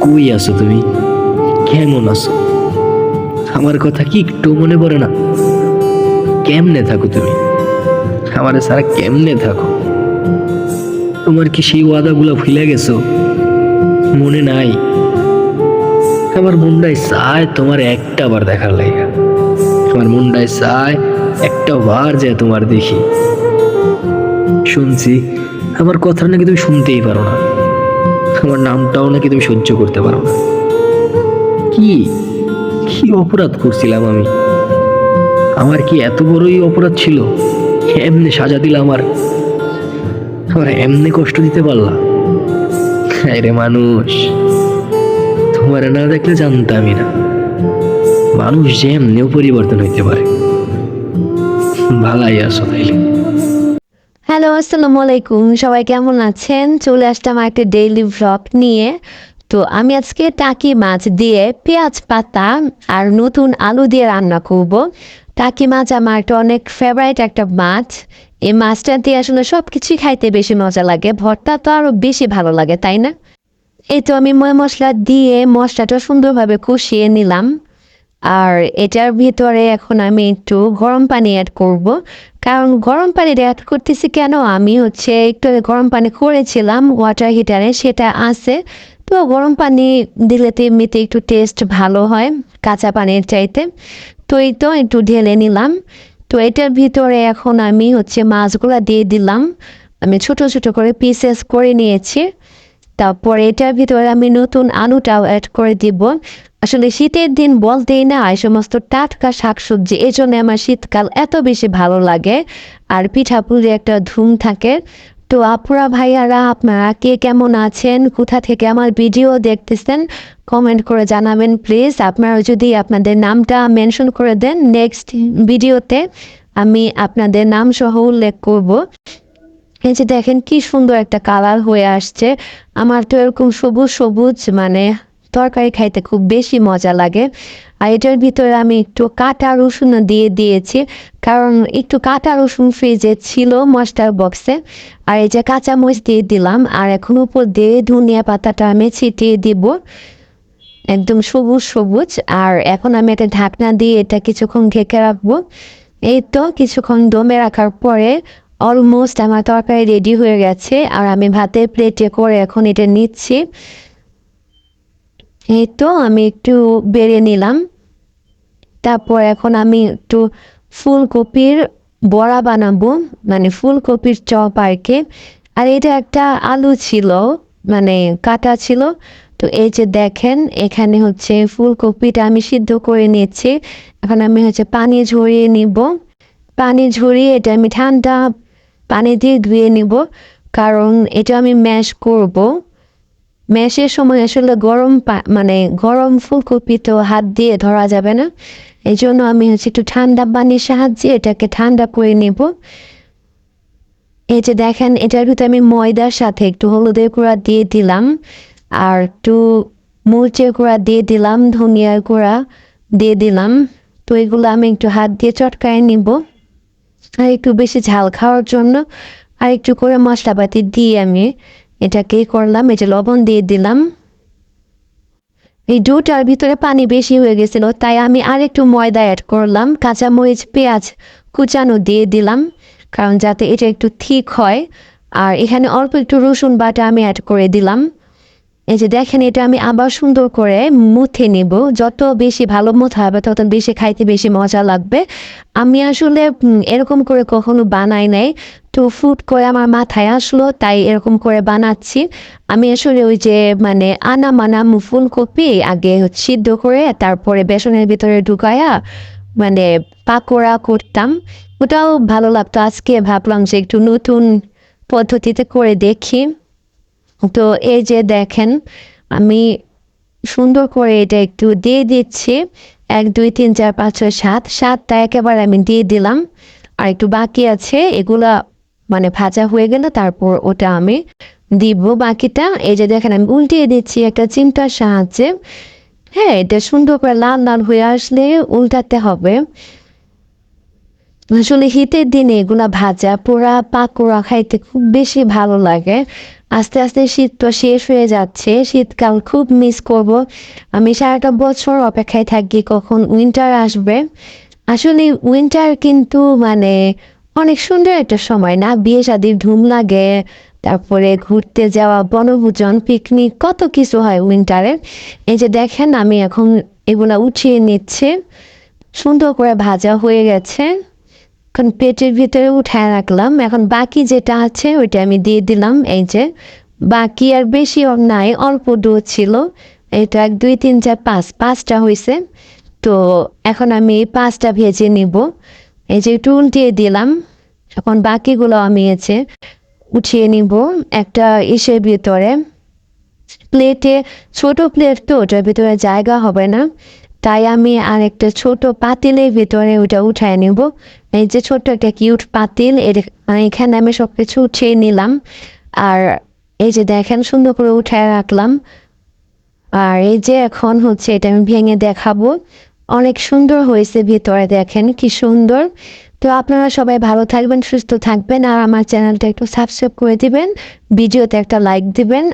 কই আছো তুমি? কেমন আছো? আমার কথা কি একটু মনে পড়ে না? কেমনে থাকো তুমি? আমারে সারা কেমনে থাকো? তোমার কি সেই ওয়াদাগুলো ভুলে গেছো? মনে নাই? আমার মনটাই চায় তোমার একটা বার দেখার লাইগা। আমার মনটাই চায় একটা বার যে তোমার দেখি। শুনছি আমার কথা নাকি তুমি শুনতেই পারো না, আমার নামটাও নাকি তুমি সহ্য করতে পারো না। কি কি অপরাধ করছিলাম আমি? আমার কি এত বড়ই অপরাধ ছিল? এমনি সাজা দিলা আমার আমার এমনি কষ্ট দিতে পারলা? আরে মানুষ, তোমার না দেখলে জানতামই না মানুষ যে এমনিও পরিবর্তন হইতে পারে। ভালাই আছো তাইলে? হ্যালো, আসসালামু আলাইকুম। সবাই কেমন আছেন? চলে আসলাম একটা ডেইলি ভ্লগ নিয়ে। তো আমি আজকে টাকি মাছ দিয়ে পেঁয়াজ পাতা আর নতুন আলু দিয়ে রান্না করব। টাকি মাছ আমার একটা অনেক ফেভারিট একটা মাছ। এই মাছটা দিয়ে আসলে সব কিছুই খাইতে বেশি মজা লাগে, ভর্তা তো আরও বেশি ভালো লাগে, তাই না? এই তো আমি ময় মশলা দিয়ে মশলাটা সুন্দরভাবে কষিয়ে নিলাম। আর এটার ভিতরে এখন আমি একটু গরম পানি অ্যাড করব। কারণ গরম পানি অ্যাড করতেছি কেন, আমি একটু আগে গরম পানি করেছিলাম ওয়াটার হিটারে, সেটা আছে। তো গরম পানি দিলে তো এমনিতে একটু টেস্ট ভালো হয় কাঁচা পানির চাইতে। তো এই তো একটু ঢেলে নিলাম। তো এটার ভিতরে এখন আমি মাছগুলা দিয়ে দিলাম। আমি ছোট ছোট করে পিসেস করে নিয়েছি। তারপরে এটার ভিতরে আমি নতুন আলুটাও অ্যাড করে দিব। আসলে শীতের দিন বলতেই না এই সমস্ত টাটকা শাকসবজি, এই জন্য আমার শীতকাল এত বেশি ভালো লাগে। আর পিঠাপুলি একটা ধুম থাকে। তো আপুরা ভাইয়ারা, আপনারা কে কেমন আছেন, কোথা থেকে আমার ভিডিও দেখতেছেন, কমেন্ট করে জানাবেন প্লিজ। আপনারা যদি আপনাদের নামটা মেনশন করে দেন নেক্সট ভিডিওতে, আমি আপনাদের নাম সহ উল্লেখ করব। এই যে দেখেন কি সুন্দর একটা কালার হয়ে আসছে। আমার তো এরকম সবুজ সবুজ তরকারি খাইতে খুব বেশি মজা লাগে। আর এটার ভিতরে আমি একটু কাঁটা রসুন দিয়ে দিয়েছি, কারণ একটু কাঁটা রসুন ফ্রিজে ছিল মশলার বক্সে। আর এই যে কাঁচামরিচ দিয়ে দিলাম, আর এখন উপর দিয়ে ধনিয়া পাতাটা আমি ছিটিয়ে দিব, একদম সবুজ সবুজ। আর এখন আমি একটা ঢাকনা দিয়ে এটা কিছুক্ষণ ঢেকে রাখবো। এই তো কিছুক্ষণ দমে রাখার পরে অলমোস্ট আমার তরকারি রেডি হয়ে গেছে। আর আমি ভাতের প্লেটে করে এখন এটা নিচ্ছি। এই তো আমি একটু বেড়ে নিলাম। তারপর এখন আমি একটু ফুলকপির বড়া বানাবো, ফুলকপির চপ আর কি। আর এটা একটা আলু ছিল, কাটা ছিল। তো এই যে দেখেন এখানে ফুলকপিটা আমি সিদ্ধ করে নিয়েছি। এখন আমি পানি ঝরিয়ে নিব। পানি ঝরিয়ে এটা আমি ঠান্ডা পানি দিয়ে ধুয়ে নিব, কারণ এটা আমি ম্যাশ করব। ম্যাশের সময় আসলে গরম ফুলকপি তো হাত দিয়ে ধরা যাবে না। এই জন্য আমি একটু ঠান্ডা পানির সাহায্যে এটাকে ঠান্ডা করে নিব। এই যে দেখেন এটার ভিতরে আমি ময়দার সাথে একটু হলুদের গুঁড়া দিয়ে দিলাম, আর একটু মরিচের গুঁড়া দিয়ে দিলাম, ধনিয়ার গুঁড়া দিয়ে দিলাম। তো এগুলো আমি একটু হাত দিয়ে চটকায় নিব। আর একটু বেশি ঝাল খাওয়ার জন্য আর একটু করে মশলাপাতি দিয়ে আমি এটাকে করলাম। এই যে লবণ দিয়ে দিলাম। এই ডোটার ভিতরে পানি বেশি হয়ে গেছিল, তাই আমি আর একটু ময়দা অ্যাড করলাম, কাঁচামরিচ পেঁয়াজ কুচানো দিয়ে দিলাম, কারণ যাতে এটা একটু ঠিক হয়। আর এখানে অল্প একটু রসুন বাটা আমি অ্যাড করে দিলাম। এই যে দেখেন এটা আমি আবার সুন্দর করে মুথে নেব। যত বেশি ভালো মুথা হবে তত বেশি খাইতে বেশি মজা লাগবে। আমি আসলে এরকম করে কখনো বানাই নাই, তো ফুট করে আমার মাথায় আসলো তাই এরকম করে বানাচ্ছি। আমি আসলে ওই যে আনা মানা ফুলকপি আগে সিদ্ধ করে তারপরে বেসনের ভিতরে ঢুকায়া মানে পাকোড়া করতাম, ওটাও ভালো লাগতো। আজকে ভাবলাম যে একটু নতুন পদ্ধতিতে করে দেখি। তো এই যে দেখেন আমি সুন্দর করে এটা একটু দিয়ে দিচ্ছি। 1 2 3 4 5 6 7, 7টা একেবারে আমি দিয়ে দিলাম। আর একটু বাকি আছে, এগুলা ভাজা হয়ে গেলে তারপর ওটা আমি দিব বাকিটা। এই যে দেখেন আমি উল্টিয়ে দিচ্ছি একটা চিমটার সাহায্যে। হ্যাঁ, এটা সুন্দর করে লাল লাল হয়ে আসলে উল্টাতে হবে। আসলে শীতের দিনে এগুলা ভাজা পোড়া পাকোড়া খাইতে খুব বেশি ভালো লাগে। আস্তে আস্তে শীত তো শেষ হয়ে যাচ্ছে, শীতকাল খুব মিস করব। আমি সারাটা বছর অপেক্ষায় থাকি কখন উইন্টার আসবে। আসলে উইন্টার কিন্তু মানে অনেক সুন্দর একটা সময় না, বিয়ে শাদির ধুম লাগে, তারপরে ঘুরতে যাওয়া, বনভোজন, পিকনিক, কত কিছু হয় উইন্টারে। এই যে দেখেন আমি এখন এগুলা উঠিয়ে নিচ্ছে, সুন্দর করে ভাজা হয়ে গেছে, এখন পেটের ভিতরে উঠায় রাখলাম। এখন বাকি যেটা আছে ওইটা আমি দিয়ে দিলাম। এই যে বাকি আর বেশি নাই, অল্প ডো ছিল। এটা 1 2 3 4 5 5টা হয়েছে। তো এখন আমি এই 5টা ভেজে নিব। এই যে একটু উল্টিয়ে দিলাম। এখন বাকিগুলো আমি উঠিয়ে নিব একটা ইসের ভিতরে, প্লেটে। ছোট প্লেট তো ওটার ভিতরে জায়গা হবে না, তাই আমি আর একটা ছোট পাতিলের ভিতরে ওটা উঠায় নিব। এই যে ছোট্ট একটা কিউট পাতিল, এখানে আমি সব কিছু উঠিয়ে নিলাম। আর এই যে দেখেন সুন্দর করে উঠায় রাখলাম। আর এই যে এখন এটা আমি ভেঙে দেখাবো। অনেক সুন্দর হয়েছে ভিতরে, দেখেন কি সুন্দর। তো আপনারা সবাই ভালো থাকবেন, সুস্থ থাকবেন, আর আমার চ্যানেলটা একটু সাবস্ক্রাইব করে দিবেন, ভিডিওতে একটা লাইক দিবেন।